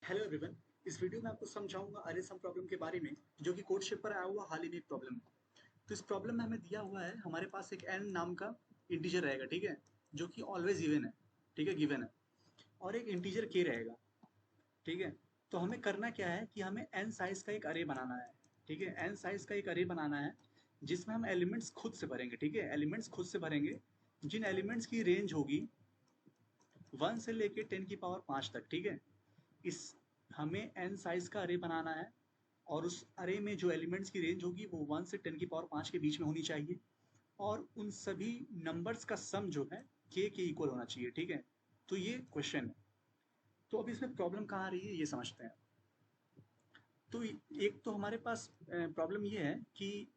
Hello everyone. इस video में आपको समझाऊंगा अरे सम प्रॉब्लम के बारे में जो कि कोड शेप पर आया हुआ हाल ही में एक प्रॉब्लम है। तो इस प्रॉब्लम में हमें दिया हुआ है हमारे पास एक n नाम का इंटीजर रहेगा, ठीक है, जो कि ऑलवेज इवन है, ठीक है, गिवन है, और एक इंटीजर k रहेगा, ठीक है। तो हमें करना क्या है कि हमें n साइज का एक अरे बनाना है, ठीक है, n साइज का एक अरे बनाना है जिसमें हम एलिमेंट्स खुद से भरेंगे, ठीक है, एलिमेंट्स खुद से भरेंगे। जिन एलिमेंट्स की रेंज होगी 1 से लेके 10 की पावर 5 तक, ठीक है। इस हमें n साइज का अरे बनाना है और उस अरे में जो एलिमेंट्स की रेंज होगी वो 1 से 10 की पावर 5 के बीच में होनी चाहिए, और उन सभी नंबर्स का सम जो है के इक्वल होना चाहिए, ठीक है। तो ये क्वेश्चन है। तो अब इसमें प्रॉब्लम कहाँ आ रही है ये समझते हैं। तो एक तो हमारे पास प्रॉब्लम ये है कि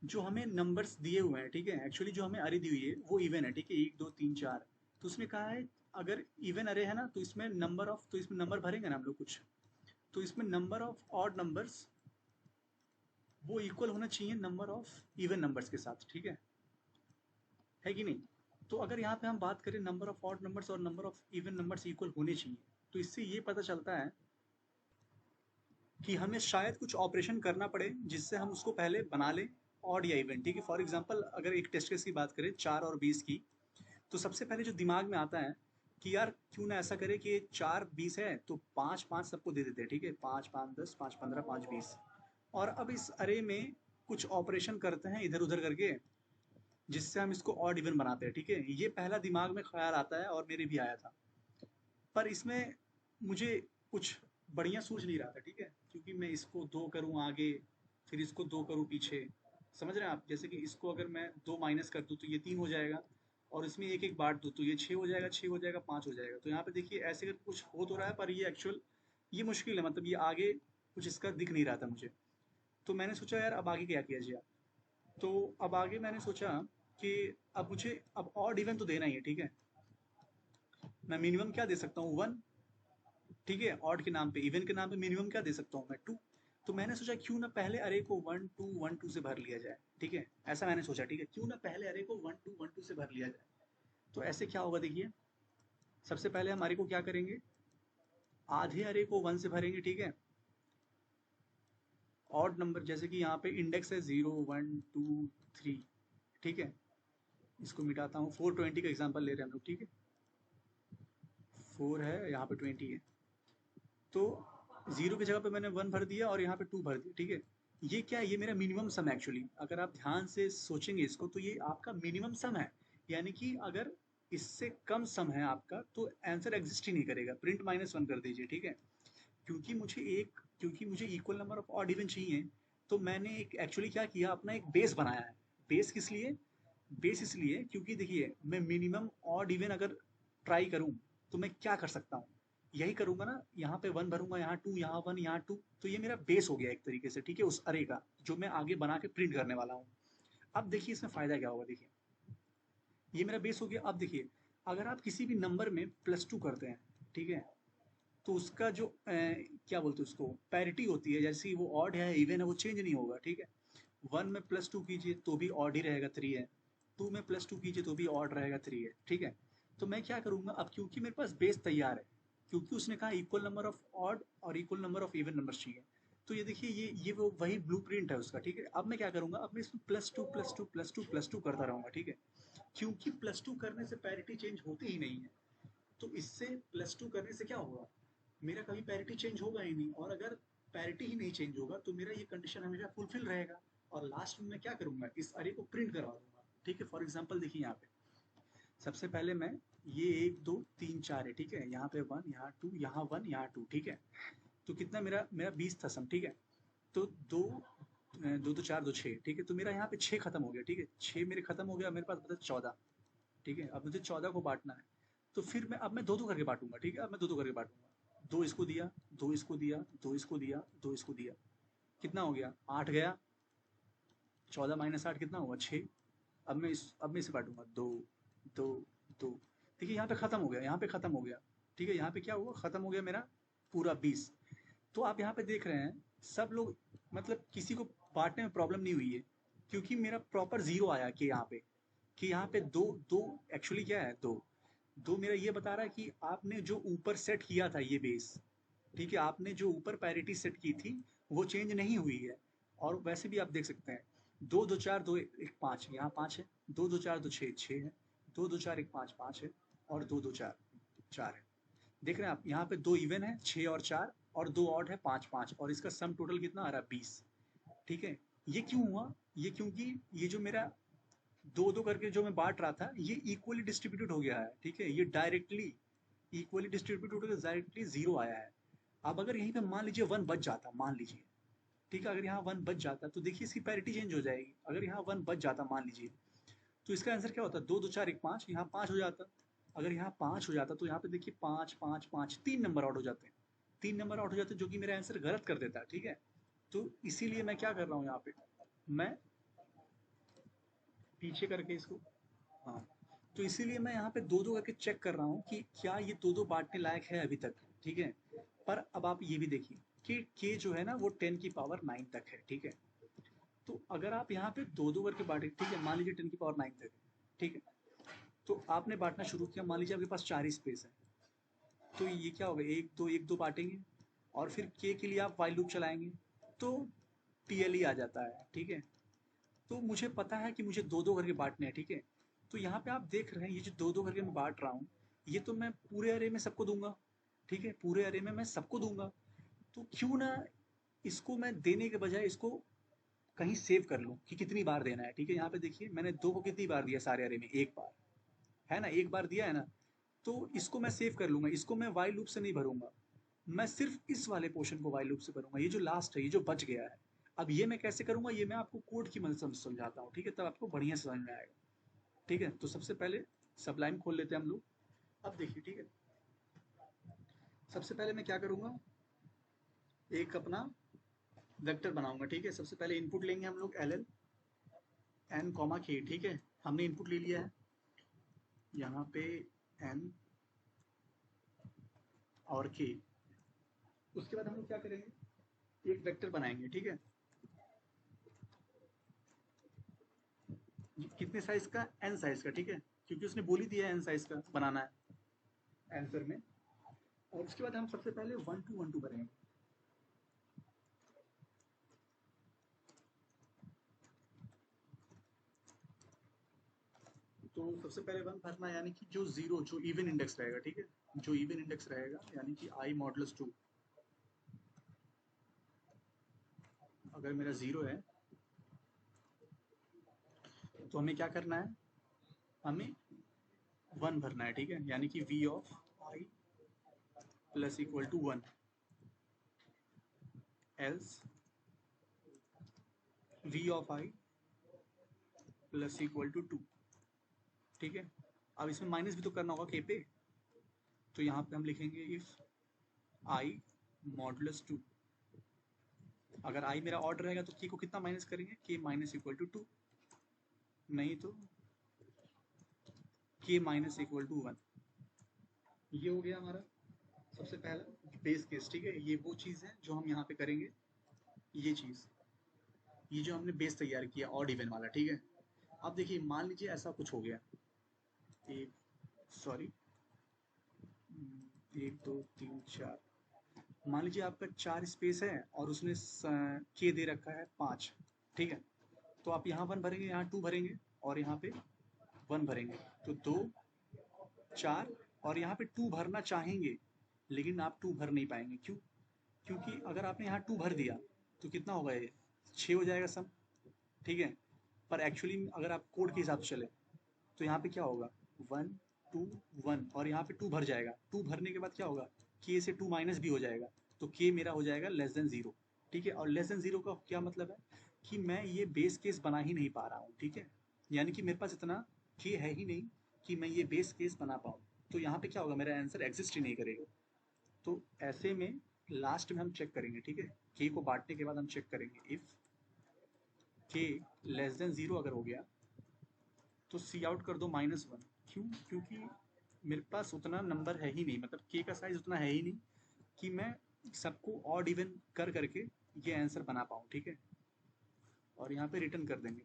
जो हमें नंबर्स दिए हुए हैं, ठीक है, एक्चुअली जो हमें अरे दी हुई है वो इवन है, ठीक है, 1 2 3 4। तो उसमें कहा है अगर इवन अरे है ना तो इसमें नंबर भरेंगे ना हम लोग कुछ। तो इसमें नंबर ऑफ ऑड नंबर्स वो इक्वल होना चाहिए नंबर ऑफ इवन नंबर्स के साथ, ठीक है कि नहीं। तो अगर यहाँ पे हम बात करें नंबर ऑफ ऑड नंबर्स और number of even numbers equal होने चाहिए, तो इससे ये पता चलता है कि हमें शायद कुछ ऑपरेशन करना पड़े जिससे हम उसको पहले बना लें ऑड या इवन, ठीक है। फॉर एग्जाम्पल अगर एक टेस्ट केस की बात करें 4 और 20 की, तो सबसे पहले जो दिमाग में आता है कि यार क्यों ना ऐसा करे कि 4 20 है तो 5 5 सबको दे देते हैं, ठीक है, 5 5 10 5 15 5 20। और अब इस अरे में कुछ ऑपरेशन करते हैं इधर उधर करके जिससे हम इसको ऑड इवन बनाते हैं, ठीक है। ये पहला दिमाग में ख्याल आता है और मेरे भी आया था, पर इसमें मुझे कुछ बढ़िया सूझ नहीं रहा था, ठीक है, क्योंकि मैं इसको 2 करूँ आगे, फिर इसको 2 करूँ पीछे। समझ रहे हैं आप, जैसे कि इसको अगर मैं 2 माइनस कर दूँ तो ये 3 हो जाएगा, और इसमें एक एक बांट दूँ तो ये 6 हो जाएगा, 6 हो जाएगा, 5 हो जाएगा। तो यहाँ पे देखिए ऐसे करके कुछ हो तो रहा है, पर ये एक्चुअल ये मुश्किल है, मतलब ये आगे कुछ इसका दिख नहीं रहा था मुझे। तो मैंने सोचा यार अब आगे क्या किया जाए। तो अब आगे मैंने सोचा कि अब मुझे अब ऑड इवन तो देना ही है, ठीक है। मैं मिनिमम क्या दे सकता हूँ, 1, ठीक है, ऑड के नाम पे, इवन के नाम पे मिनिमम क्या दे सकता हूँ मैं, 2। तो मैंने सोचा क्यों ना पहले अरे को 1 2 1 2 से भर लिया जाए, ठीक है, ऐसा मैंने सोचा, ठीक है, क्यों ना पहले अरे को 1 2 1 2 से भर लिया जाए। तो ऐसे क्या होगा देखिए, सबसे पहले हम अरे को क्या करेंगे, आधे अरे को 1 से भरेंगे, ठीक है। ऑड नंबर जैसे कि यहाँ पे इंडेक्स है 0 1 2 3, ठीक है। इसको मिटाता हूँ, 420 का एग्जाम्पल ले रहे हैं हम लोग, ठीक है। 4 है, यहाँ पे 20 है। तो 0 की जगह पे मैंने 1 भर दिया और यहाँ पे 2 भर दिया, ठीक है। ये क्या है, ये मेरा मिनिमम सम है एक्चुअली। अगर आप ध्यान से सोचेंगे इसको तो ये आपका मिनिमम सम है। यानी कि अगर इससे कम सम है आपका तो आंसर एग्जिस्ट ही नहीं करेगा, प्रिंट -1 कर दीजिए, ठीक है। क्योंकि मुझे equal number of odd even चाहिए, तो मैंने एक एक्चुअली क्या किया, अपना एक बेस बनाया है। बेस किस लिए, बेस इसलिए क्योंकि देखिए मैं मिनिमम ऑड इवन अगर ट्राई करूं तो मैं क्या कर सकता हूँ, यही करूंगा ना, यहाँ पे 1 भरूंगा, यहाँ 2, यहाँ 1, यहाँ 2। तो ये मेरा बेस हो गया एक तरीके से, ठीक है, उस अरे का जो मैं आगे बना के प्रिंट करने वाला हूँ। अब देखिए इसमें फायदा क्या होगा, देखिए ये मेरा बेस हो गया। अब देखिए अगर आप किसी भी नंबर में +2 करते हैं, ठीक है, तो उसका जो क्या बोलते हैं उसको, पैरिटी होती है, जैसे वो ऑड है इवन है वो चेंज नहीं होगा, ठीक है। 1 में +2 कीजिए तो भी ऑड ही रहेगा, 3 है। 2 में +2 कीजिए तो भी ऑड रहेगा, 3 है, ठीक है। तो मैं क्या करूंगा अब, क्योंकि मेरे पास बेस तैयार है, क्योंकि उसने कहा इक्वल नंबर ऑफ ऑड और equal number of even numbers चाहिए। तो ये देखिए ये वो वही ब्लूप्रिंट है उसका, ठीक है। अब मैं क्या करूंगा, अब मैं इसमें +2 करता रहूंगा, ठीक है। क्योंकि +2 करने से पैरिटी चेंज होती ही नहीं है, तो इससे +2 करने से क्या होगा, मेरा कभी पैरिटी चेंज होगा ही नहीं, और अगर पैरिटी ही नहीं चेंज होगा तो मेरा ये कंडीशन हमेशा फुलफिल रहेगा। और लास्ट में मैं क्या करूंगा, इस अरे को प्रिंट करवा दूंगा, ठीक है। फॉर एग्जाम्पल देखिए यहाँ पे सबसे पहले मैं ये 1 2 3 4 है, ठीक है, यहाँ पे 1, यहाँ 2, यहाँ 1, यहाँ 2, ठीक है। तो कितना मेरा मेरा 20 था सम, ठीक है। तो 2 2 4 2 6, ठीक है। तो मेरा यहाँ पे 6 खत्म हो गया, ठीक है, 6 मेरे खत्म हो गया, मेरे पास बचा 14, ठीक है। अब मुझे 14 को बांटना है, तो फिर मैं अब मैं 2 2 करके बांटूंगा, ठीक है। अब मैं 2 2 करके बांटूंगा, 2 इसको दिया, 2 इसको दिया, 2 इसको दिया, 2 इसको दिया, कितना हो गया, 8 गया। 14 - 8 कितना हुआ, 6। अब मैं इसे बांटूंगा, 2 2 2। देखिए यहाँ पे खत्म हो गया, यहाँ पे खत्म हो गया, ठीक है। यहाँ पे क्या हुआ, खत्म हो गया मेरा पूरा 20। तो आप यहाँ पे देख रहे हैं सब लोग, मतलब किसी को बांटने में प्रॉब्लम नहीं हुई है, क्योंकि मेरा प्रॉपर 0 आया कि यहाँ पे, दो दो एक्चुअली क्या है, दो दो मेरा ये बता रहा है कि आपने जो ऊपर सेट किया था ये बेस, ठीक है, आपने जो ऊपर पैरिटी सेट की थी वो चेंज नहीं हुई है। और वैसे भी आप देख सकते हैं, 2 2 4 2 1 5, यहाँ 5 है, 2 2 4 2 6 6 है, 2 2 4 1 5 5 है, और 2 2 4 4 है। देख रहे हैं आप, यहाँ पे 2 इवन है, 6 और 4, और 2 ऑड है, 5 5, और इसका सम टोटल कितना आ रहा है, 20। ठीक है, ये क्यों हुआ? ये क्योंकि ये जो मेरा 2 2 करके जो मैं बांट रहा था, ये इक्वली डिस्ट्रीब्यूटेड हो गया है। ठीक है, ये डायरेक्टली इक्वली डिस्ट्रीब्यूटेड होकर डायरेक्टली जीरो आया है। अब अगर यहीं पे मान लीजिए 1 बच जाता, मान लीजिए, ठीक है, अगर यहाँ 1 बच जाता तो देखिए इसकी पैरिटी चेंज हो जाएगी। अगर यहाँ 1 बच जाता मान लीजिए, तो इसका आंसर क्या होता? 2 2 4 1 5, यहाँ 5 हो जाता। अगर यहाँ 5 हो जाता तो यहाँ पे देखिए 5 5 5, 3 नंबर आउट हो जाते हैं। 3 नंबर आउट हो जाते, जो कि मेरा आंसर गलत कर देता है। ठीक है, तो इसीलिए मैं क्या कर रहा हूँ यहाँ पे, मैं पीछे करके इसको, हाँ, तो इसीलिए मैं यहाँ पे 2 2 करके चेक कर रहा हूँ कि क्या ये 2 2 बांटने लायक है अभी तक। ठीक है, पर अब आप ये भी देखिए कि k जो है ना वो 10 की पावर 9 तक है। ठीक है, तो अगर आप यहाँ पे 2 2 करके बांटे, ठीक है, मान लीजिए 10 की पावर 9 तक है। ठीक है, तो आपने बांटना शुरू किया, मान लीजिए आपके पास 4 स्पेस है, तो ये क्या होगा, 1 2 बांटेंगे, और फिर k के लिए आप वाइल लूप चलाएंगे, तो TLE आ जाता है। ठीक है, तो मुझे पता है कि मुझे 2 2 करके बांटने हैं। ठीक है, तो यहाँ पे आप देख रहे हैं, ये जो 2 2 करके मैं बांट रहा हूँ, ये तो मैं पूरे अरे में सबको दूंगा। ठीक है, पूरे अरे में मैं सबको दूंगा, तो क्यों ना इसको मैं देने के बजाय इसको कहीं सेव कर लूँ कि कितनी बार देना है। ठीक है, यहाँ पे देखिए मैंने 2 को कितनी बार दिया सारे अरे में, 1 बार, है ना, 1 बार दिया है ना। तो इसको मैं सेव कर लूंगा, इसको मैं वाइल लूप से नहीं भरूंगा, मैं सिर्फ इस वाले पोर्शन को वाइल लूप से भरूंगा, ये जो लास्ट है, ये जो बच गया है। अब ये मैं कैसे करूंगा, ये मैं आपको कोड की मदद से समझाता हूँ। ठीक है, तब आपको बढ़िया समझ में आएगा। ठीक है, तो सबसे पहले सबलाइन खोल लेते हैं हम लोग। अब देखिए, ठीक है, सबसे पहले मैं क्या करूंगा, एक अपना वेक्टर बनाऊंगा। ठीक है, सबसे पहले इनपुट लेंगे हम लोग LL n कॉमा k। ठीक है, हमने इनपुट ले लिया है यहाँ पे n और k। उसके बाद हम लोग क्या करेंगे, एक वेक्टर बनाएंगे। ठीक है, कितने साइज का, n साइज का। ठीक है, क्योंकि उसने बोल ही दिया है n साइज का बनाना है आंसर में। और उसके बाद हम सबसे पहले 1 2 1 2 करेंगे। तो सबसे पहले 1 भरना, यानी कि जो जीरो, जो इवन इंडेक्स रहेगा। ठीक है, जो इवन इंडेक्स रहेगा, यानी कि I मॉडुलस 2, अगर मेरा 0 है तो हमें क्या करना है, हमें 1 भरना है। ठीक है, यानी कि V of I plus equal to 1, else V of I plus equal to 2। ठीक है, अब इसमें माइनस भी तो करना होगा k पे, तो यहाँ पे हम लिखेंगे इफ I मॉडुलस 2, अगर I मेरा ऑड रहेगा तो k को कितना माइनस करेंगे, k माइनस इक्वल टू 2, नहीं तो k माइनस इक्वल टू 1। ये हो गया हमारा सबसे पहला बेस केस। ठीक है, ये वो चीज़ है जो हम यहाँ पे करेंगे, ये चीज़, ये जो हमने बेस तैयार किया ऑड इवन वाला। ठीक है, अब देखिए मान लीजिए ऐसा कुछ हो गया, एक, सॉरी, 1 2 3 4, मान लीजिए आपका 4 स्पेस है और उसने के दे रखा है 5। ठीक है, तो आप यहाँ 1 भरेंगे, यहाँ 2 भरेंगे, और यहाँ पे 1 भरेंगे, तो 2 4, और यहाँ पे 2 भरना चाहेंगे, लेकिन आप 2 भर नहीं पाएंगे। क्यों? क्योंकि अगर आपने यहाँ 2 भर दिया तो कितना होगा, ये 6 हो जाएगा सम। ठीक है, पर एक्चुअली अगर आप कोड के हिसाब से चले तो यहाँ पे क्या होगा, 1 2 1, और यहाँ पे 2 भर जाएगा। 2 भरने के बाद क्या होगा, k से 2 माइनस भी हो जाएगा, तो k मेरा हो जाएगा लेस देन 0। ठीक है, और लेस देन 0 का क्या मतलब है कि मैं ये बेस केस बना ही नहीं पा रहा हूँ। ठीक है, यानी कि मेरे पास इतना k है ही नहीं कि मैं ये बेस केस बना पाऊँ, तो यहाँ पे क्या होगा, मेरा आंसर एग्जिस्ट ही नहीं करेगा। तो ऐसे में लास्ट में हम चेक करेंगे। ठीक है, k को बांटने के बाद हम चेक करेंगे, इफ k लेस देन 0 अगर हो गया तो सी आउट कर दो -1। क्यों? क्योंकि मेरे पास उतना नंबर है ही नहीं, मतलब k का साइज उतना है ही नहीं कि मैं सबको ऑड इवन कर करके ये आंसर बना पाऊँ। ठीक है, और यहाँ पे रिटर्न कर देंगे।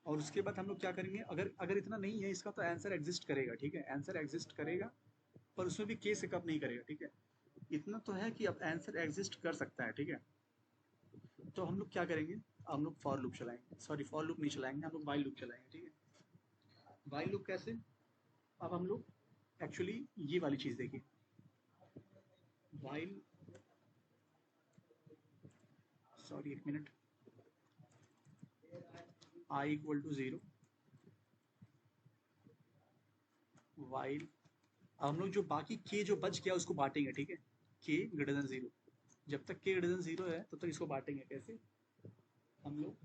और उसके बाद हम लोग क्या करेंगे, अगर अगर इतना नहीं है इसका तो आंसर एग्जिस्ट करेगा। ठीक है, आंसर एग्जिस्ट करेगा, पर उसमें भी k से कम नहीं करेगा। ठीक है, इतना तो है कि अब आंसर एग्जिस्ट कर सकता है, ठीक है। तो हम लोग क्या करेंगे, हम लोग फॉर लूप चलाएंगे, सॉरी फॉर लूप नहीं चलाएंगे, हम लोग वाइल लूप चलाएंगे, ठीक है। वाइल लूप कैसे, अब हम लोग एक्चुअली ये वाली चीज देखिए, वाइल, सॉरी एक minute, i equal to 0, while, हम लोग जो बाकी के जो बच गया उसको बांटेंगे, ठीक है। के ग्रेटर देन 0, जब तक के ग्रेटर देन 0 है तब तक इसको बांटेंगे। कैसे, हम लोग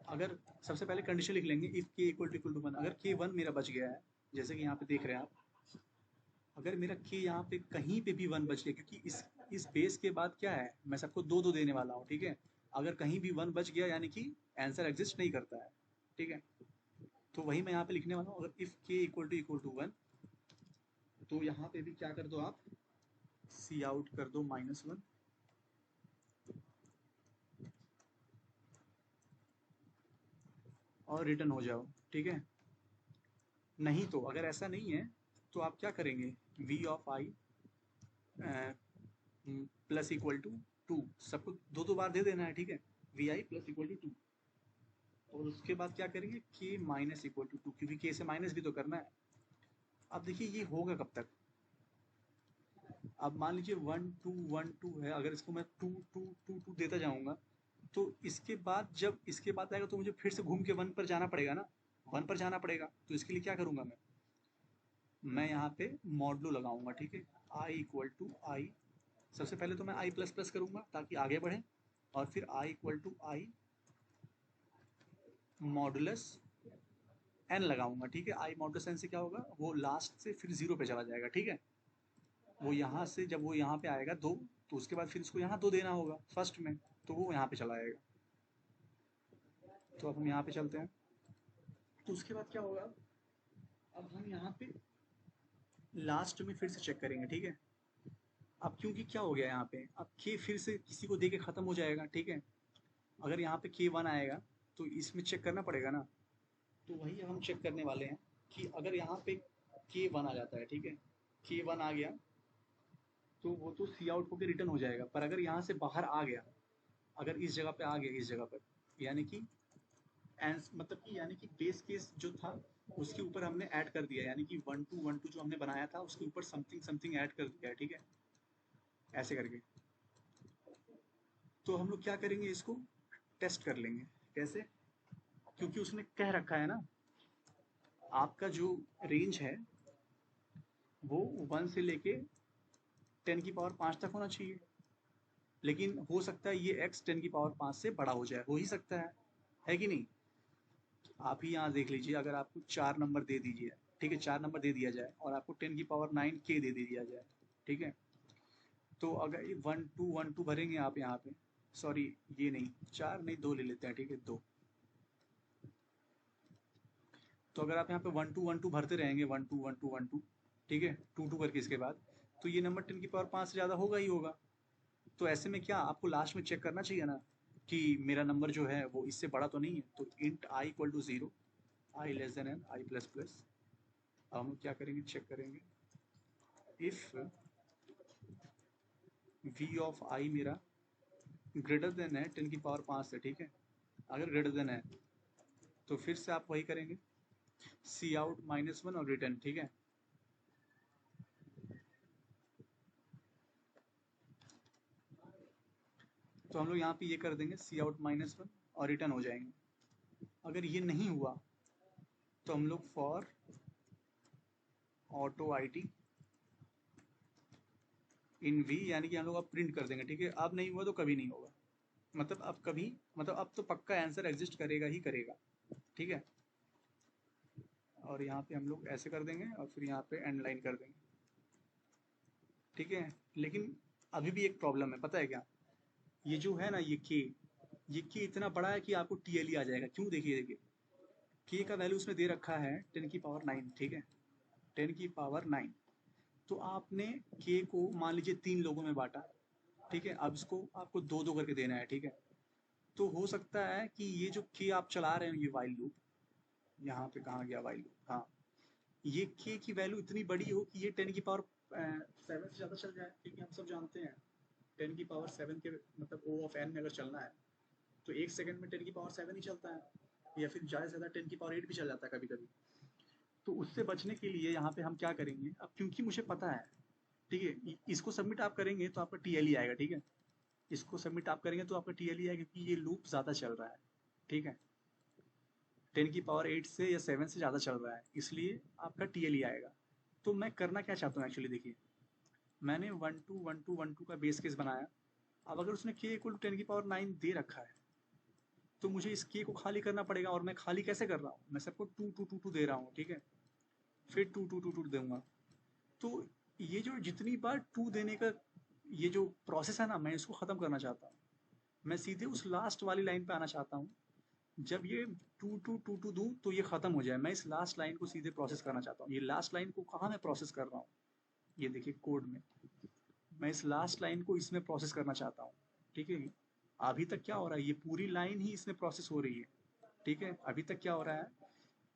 अगर सबसे पहले कंडीशन लिख लेंगे, इफ के इक्वल टू 1, अगर के 1 मेरा बच गया है, जैसे कि यहाँ पे देख रहे हैं आप, अगर मेरा के यहाँ पे कहीं पे भी 1 बच गया, क्योंकि इस बेस के बाद क्या है, मैं सबको दो दो देने वाला हूँ, ठीक है। अगर कहीं भी 1 बच गया यानी कि आंसर एग्जिस्ट नहीं करता है, ठीक है। तो वही मैं यहाँ पे लिखने वाला हूँ, अगर इफ के इक्वल टू 1, तो यहाँ पे भी क्या कर दो आप, सी आउट कर दो -1, और रिटर्न हो जाओ, ठीक है। नहीं तो अगर ऐसा नहीं है तो आप क्या करेंगे, v of i plus equal to 2, सबको दो दो बार दे देना है, ठीक है। V i plus equal to 2, और उसके बाद क्या करेंगे, के माइनस इक्वल टू 2, क्योंकि के से माइनस भी तो करना है। अब देखिए ये होगा कब तक, अब मान लीजिए 1 2 1 2 है, अगर इसको मैं 2 2 2 2 देता जाऊंगा, तो इसके बाद जब इसके बाद आएगा तो मुझे फिर से घूम के 1 पर जाना पड़ेगा ना, 1 पर जाना पड़ेगा। तो इसके लिए क्या करूंगा मैं यहाँ पे मॉडलो लगाऊंगा, ठीक है। आई इक्वल टू आई, सबसे पहले तो मैं आई प्लस प्लस करूंगा ताकि आगे बढ़े, और फिर I equal to I modulus N लगाऊंगा, ठीक है। आई मॉडुलस एन से क्या होगा, वो लास्ट से फिर 0 पे चला जाएगा, ठीक है। वो यहाँ से जब वो यहाँ पे आएगा 2, तो उसके बाद फिर इसको यहाँ 2 देना होगा फर्स्ट में, तो वो यहाँ पे चला आएगा। तो अब हम यहाँ पे चलते हैं, तो उसके बाद क्या होगा, अब हम यहाँ पे लास्ट में फिर से चेक करेंगे, ठीक है। अब क्योंकि क्या हो गया यहाँ पे, अब के फिर से किसी को दे के खत्म हो जाएगा, ठीक है। अगर यहाँ पे के 1 आएगा तो इसमें चेक करना पड़ेगा ना, तो वही हम चेक करने वाले हैं कि अगर यहाँ पे के 1 आ जाता है, ठीक है, के 1 आ गया तो वो तो सी आउट होकर रिटर्न हो जाएगा, पर अगर यहाँ से बाहर आ गया, अगर इस जगह पे आ गया, इस जगह पर, यानी कि मतलब कि यानी कि बेस केस जो था उसके ऊपर हमने ऐड कर दिया, यानी कि 1 2 1 2 जो हमने बनाया था उसके ऊपर समथिंग समथिंग ऐड कर दिया है, ठीक है, ऐसे करके। तो हम लोग क्या करेंगे, इसको टेस्ट कर लेंगे। कैसे, क्योंकि उसने कह रखा है ना, आपका जो रेंज है वो 1 से लेके 10 की पावर 5 तक होना चाहिए, लेकिन हो सकता है ये x 10 की पावर 5 से बड़ा हो जाए, हो ही सकता है कि नहीं। आप ही यहाँ देख लीजिए, अगर आपको 4 नंबर दे दीजिए, ठीक है, 4 नंबर दे दिया जाए और आपको 10 की पावर 9 के दे दिया जाए, ठीक है। तो अगर 1 2 1 2 भरेंगे आप यहाँ पे, सॉरी ये नहीं, 4 नहीं 2 ले लेते हैं, ठीक है, 2। तो अगर आप यहाँ पे 1 2 1 2 भरते रहेंगे, 1 2 1 2 1 2, ठीक है, 2 2 करके इसके बाद, तो ये नंबर 10 की पावर 5 से ज़्यादा होगा ही होगा। तो ऐसे में क्या आपको लास्ट में चेक करना चाहिए ना कि मेरा नंबर जो है वो इससे बड़ा तो नहीं है। तो int i equal to 0, i less than n, i plus plus. अब हम क्या करेंगे, चेक करेंगे, इफ वी ऑफ आई मेरा ग्रेटर देन है 10 की पावर 5 से, ठीक है। अगर ग्रेटर देन है तो फिर से आप वही करेंगे, सी आउट -1 और रिटर्न, ठीक है। तो हम लोग यहाँ पे ये कर देंगे, सी आउट -1 और रिटर्न हो जाएंगे। अगर ये नहीं हुआ तो हम लोग for auto i t in v, यानी कि हम लोग अब प्रिंट कर देंगे, ठीक है। अब नहीं हुआ तो कभी नहीं होगा, मतलब अब कभी, मतलब अब तो पक्का आंसर एग्जिस्ट करेगा ही करेगा, ठीक है। और यहाँ पे हम लोग ऐसे कर देंगे और फिर यहाँ पे एंड लाइन कर देंगे, ठीक है। लेकिन अभी भी एक प्रॉब्लम है, पता है क्या, ये जो है ना ये के इतना बड़ा है कि आपको टीएलई आ जाएगा। क्यों, देखिए के का वैल्यू उसने दे रखा है 10 की पावर 9, ठीक है, 10 की पावर 9। तो आपने के को मान लीजिए 3 लोगों में बांटा, ठीक है। अब इसको आपको दो दो करके देना है, ठीक है। तो हो सकता है कि ये जो के आप चला रहे हो, ये वाइल लूप, यहाँ पे कहाँ गया वाइल लूप, हाँ, ये के की वैल्यू इतनी बड़ी हो कि ये 10 की पावर 7 से ज़्यादा चल जाए, क्योंकि हम सब जानते हैं 10 की पावर 7 के मतलब O ऑफ n में अगर चलना है तो 1 सेकंड में 10 की पावर 7 ही चलता है, या फिर ज़्यादा से ज़्यादा 10 की पावर 8 भी चल जाता है कभी कभी। तो उससे बचने के लिए यहाँ पे हम क्या करेंगे, अब क्योंकि मुझे पता है, ठीक है, इसको सबमिट आप करेंगे तो आपका टी एल ही आएगा, ठीक है, इसको सबमिट आप करेंगे तो आपका टी एल ही आएगा, क्योंकि ये लूप ज़्यादा चल रहा है, ठीक है, 10 की पावर 8 से या 7 से ज़्यादा चल रहा है, इसलिए आपका टी एल ही आएगा। तो मैं करना क्या चाहता हूँ एक्चुअली, देखिए मैंने 1 2 1 2 1 2 का बेस केस बनाया। अब अगर उसने k इक्वल टू 10 की पावर 9 दे रखा है तो मुझे इस k को खाली करना पड़ेगा, और मैं खाली कैसे कर रहा हूँ, मैं सबको 2 2 2 2 दे रहा हूँ, ठीक है, फिर 2 2 2 2 दूंगा। तो ये जो जितनी बार 2 देने का ये जो प्रोसेस है ना, मैं इसको ख़त्म करना चाहता हूँ। मैं सीधे उस लास्ट वाली लाइन पे आना चाहता हूँ। जब ये 2 2 2 2 दूँ तो ये ख़त्म हो जाए, मैं इस लास्ट लाइन को सीधे प्रोसेस करना चाहता हूँ। ये लास्ट लाइन को कहाँ मैं प्रोसेस कर रहा हूँ, ये देखिए कोड में, मैं इस लास्ट लाइन को इसमें प्रोसेस करना चाहता हूँ, ठीक है। अभी तक क्या हो रहा है, ये पूरी लाइन ही इसमें प्रोसेस हो रही है, ठीक है। अभी तक क्या हो रहा है,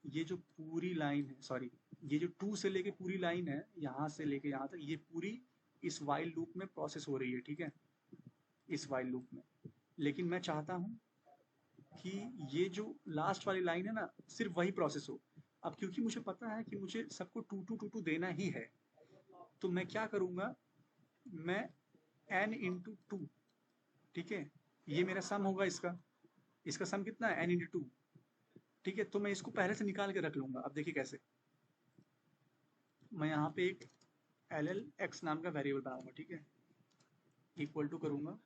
ये जो पूरी लाइन है, सॉरी, ये जो 2 से लेके पूरी लाइन है, यहाँ से लेके यहाँ तक, ये पूरी इस वाइल लूप में प्रोसेस हो रही है, ठीक है, इस वाइल लूप में। लेकिन मैं चाहता हूँ कि ये जो लास्ट वाली लाइन है ना, सिर्फ वही प्रोसेस हो। अब क्योंकि मुझे पता है कि मुझे सबको 2 2 2 2 देना ही है, तो मैं क्या करूँगा, मैं n इंटू टू, ठीक है, ये मेरा सम होगा, इसका सम कितना है, n इंटू टू, ठीक है। तो मैं इसको पहले से निकाल के रख लूंगा। अब देखिए कैसे, मैं यहाँ पे एक एल एल एक्स नाम का वेरिएबल बनाऊंगा, ठीक है, इक्वल टू करूंगा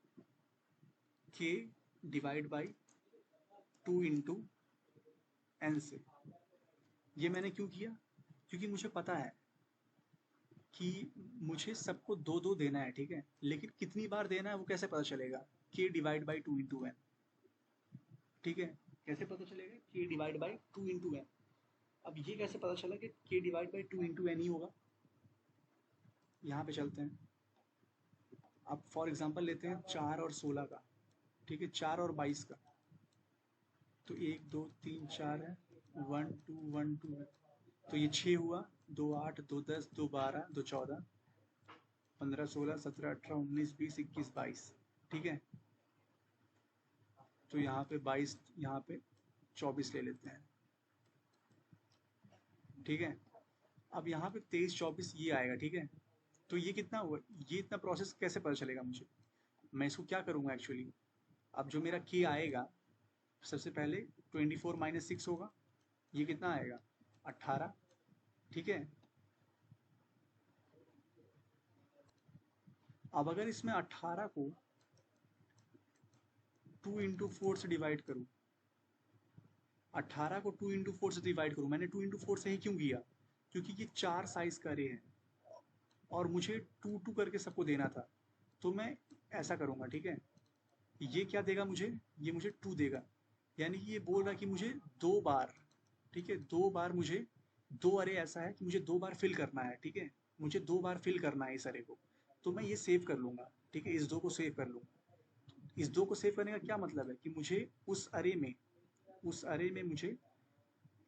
k divide by 2 into n से। ये मैंने क्यों किया, क्योंकि मुझे पता है कि मुझे सबको 2 2 देना है, ठीक है, लेकिन कितनी बार देना है वो कैसे पता चलेगा, k divide by 2 into N, ठीक है। कैसे पता चलेगा, k divide by 2 into N. अब ये कैसे पता चला कि k divide by 2 into N ही होगा। यहाँ पे चलते हैं, अब फॉर एग्जांपल लेते हैं 4 और 16 का, ठीक है, 4 और 22 का। तो 1 2 3 4 है, 1 2 1 2 है, तो ये 6 हुआ, 2 8 2 10 2 12 2 14 15 16 17 18 19 20 21 22, ठीक है। तो यहाँ पे 22, यहाँ पे 24 ले लेते हैं, ठीक है। अब यहाँ पे 23 24 ये आएगा, ठीक है। तो ये कितना हुआ, ये इतना प्रोसेस कैसे पता चलेगा मुझे, मैं इसको क्या करूँगा एक्चुअली, अब जो मेरा k आएगा, सबसे पहले 24 माइनस 6 होगा, ये कितना आएगा, 18, ठीक है। अब अगर इसमें 18 को 2 इंटू फोर से डिवाइड करूँ, 18 को 2 इंटू फोर से डिवाइड करूँ, मैंने 2 इंटू फोर से ही क्यों किया, क्योंकि ये 4 साइज का अरे है और मुझे 2 2 करके सबको देना था। तो मैं ऐसा करूँगा, ठीक है, ये क्या देगा मुझे, ये मुझे 2 देगा, यानी कि ये बोल रहा है कि मुझे 2 बार, ठीक है, 2 बार मुझे, 2 अरे ऐसा है कि मुझे 2 बार फिल करना है, ठीक है, मुझे 2 बार फिल करना है इस अरे को। तो मैं ये सेव कर लूँगा, ठीक है, इस 2 को सेव कर लूँगा। इस 2 को सेव करने का क्या मतलब है कि मुझे उस अरे में मुझे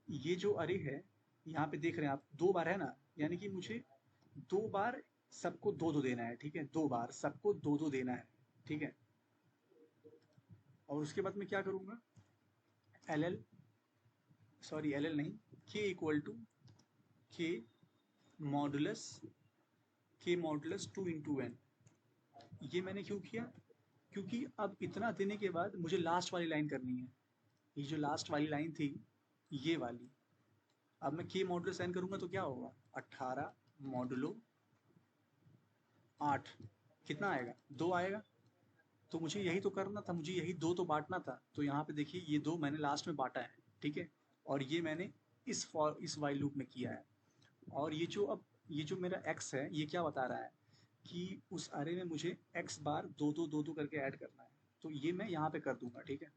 ये जो अरे है, यहाँ पे देख रहे हैं आप 2 बार है ना, यानी कि मुझे 2 बार सबको 2 2 देना है, ठीक है, 2 बार सबको 2 2 देना है, ठीक है। और उसके बाद मैं क्या करूँगा, L L, sorry L L नहीं, के इक्वल टू के मॉडुलस, के मॉडुलस 2 इंटू एन। ये मैंने क्यों किया, क्योंकि अब इतना देने के बाद मुझे लास्ट वाली लाइन करनी है, ये जो लास्ट वाली लाइन थी, ये वाली। अब मैं के मॉडुलस एन करूँगा तो क्या होगा, 18 मॉडुलो 8, कितना आएगा, 2 आएगा। तो मुझे यही तो करना था, मुझे यही 2 तो बांटना था। तो यहाँ पे देखिए ये 2 मैंने लास्ट में बांटा है, ठीक है, और ये मैंने इस वाइल लूप में किया है। और ये जो मेरा x है, ये क्या बता रहा है कि उस अरे में मुझे x बार 2 2 2 2 करके ऐड करना है। तो ये मैं यहाँ पे कर दूंगा, ठीक है,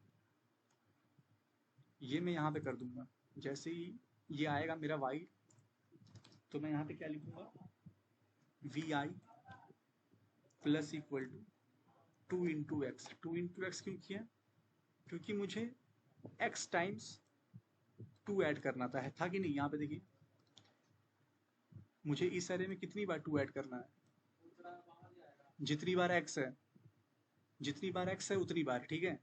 ये मैं यहाँ पे कर दूंगा। जैसे ही ये आएगा मेरा y, तो मैं यहाँ पे क्या लिखूंगा, v i plus equal to 2 into x. 2 into x क्यों किया, क्योंकि मुझे x टाइम्स 2 ऐड करना था कि नहीं, यहाँ पे देखिए मुझे इस अरे में कितनी बार 2 ऐड करना है? जितनी बार x है, जितनी बार x है उतनी बार, ठीक है।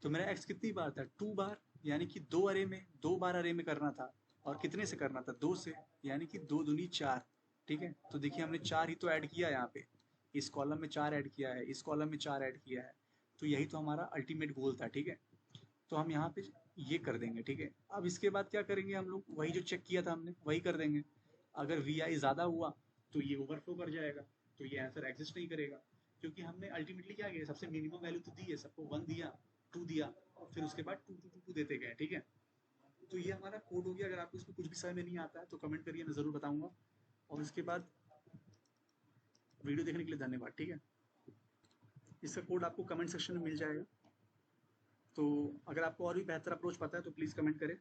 तो मेरा x कितनी बार था? 2 बार, यानी कि 2 बार अरे में करना था। और कितने से करना था? 2 से, यानी कि 2 दूनी 4, ठीक है। तो देखिए हमने 4 ही तो ऐड किया यहाँ पे, इस कॉलम में 4 ऐड किया है, इस कॉलम में 4 ऐड किया है। तो यही तो हमारा अल्टीमेट गोल था, ठीक है। तो हम यहाँ पे ये कर देंगे, ठीक है। अब इसके बाद क्या करेंगे हम लोग? वही जो चेक किया था हमने वही कर देंगे। अगर वी आई ज़्यादा हुआ तो ये ओवरफ्लो कर जाएगा, तो ये आंसर एग्जिस्ट नहीं करेगा, क्योंकि हमने अल्टीमेटली क्या किया, सबसे मिनिमम वैल्यू तो दी है, सबको 1 दिया, 2 दिया, और फिर उसके बाद 2 2 2 2 देते गए, ठीक है। तो ये हमारा कोड हो गया। अगर आपको इसमें कुछ भी समझ में नहीं आता है तो कमेंट करिए, मैं ज़रूर बताऊंगा। और उसके बाद वीडियो देखने के लिए धन्यवाद, ठीक है। इसका कोड आपको कमेंट सेक्शन में मिल जाएगा। तो अगर आपको और भी बेहतर अप्रोच पता है तो प्लीज़ कमेंट करें।